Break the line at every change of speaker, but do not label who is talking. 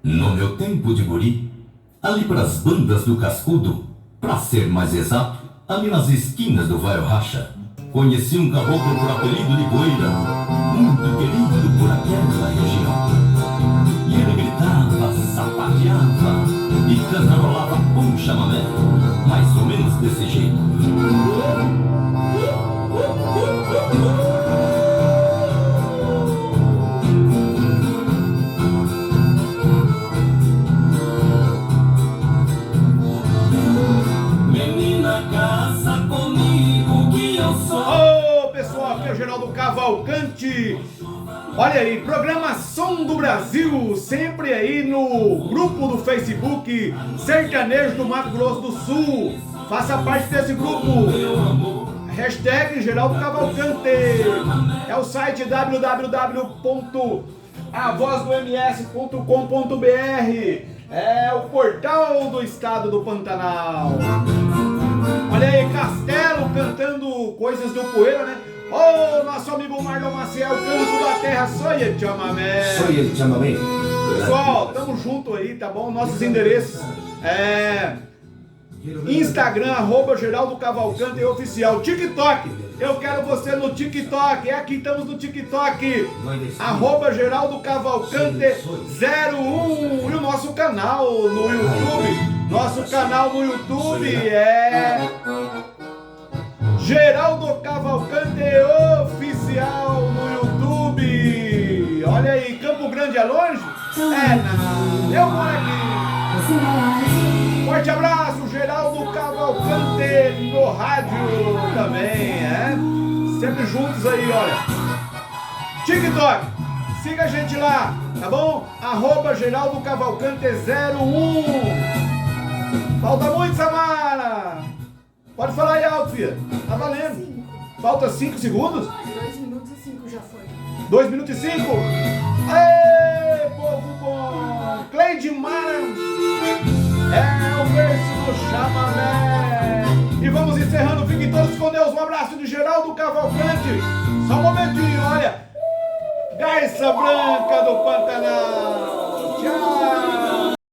No meu tempo de guri, ali pras bandas do Cascudo, pra ser mais exato, ali nas esquinas do Vaio Racha, conheci um caboclo por apelido de Goeira, muito querido por aquela região. E ele gritava, sapateava e cantarolava um chamamé, mais ou menos desse jeito. Menina, casa comigo que eu sou.
Ô, pessoal, aqui é o Geraldo Cavalcante. Olha aí, programa Som do Brasil, sempre aí no grupo do Facebook Sertanejo do Mato Grosso do Sul. Faça parte desse grupo. Hashtag Geraldo Cavalcante. É o site www.avozdoms.com.br. É o portal do estado do Pantanal. Olha aí, Castelo cantando coisas do Poeira, né? Ô, nosso amigo Marlon Maciel, Canto da Terra, só ele chamamé.
Só ele chamamé.
Pessoal, tamo junto aí, tá bom? Nossos endereços Instagram, @Geraldo Cavalcante Oficial. TikTok, eu quero você no TikTok. É aqui, estamos no TikTok. @Geraldo Cavalcante 01. E o nosso canal no YouTube. Nosso canal no YouTube é Geraldo Cavalcante Oficial no YouTube. Olha aí, Campo Grande é longe? É, não. Eu moro aqui. Forte abraço, Geraldo Cavalcante no rádio também, sempre juntos aí, olha. TikTok, siga a gente lá, tá bom? @Geraldo Cavalcante 01. Falta muito, Samara. Pode falar aí alto, filha. Tá valendo.
5.
Falta 5 segundos?
2 minutos e 5 já foi.
2 minutos e 5. Aê, povo bom. Cleide Mara. É o verso do chamamé. E vamos encerrando. Fiquem todos com Deus. Um abraço de Geraldo Cavalcante. Só um momentinho, olha. Garça Branca do Pantanal. Tchau.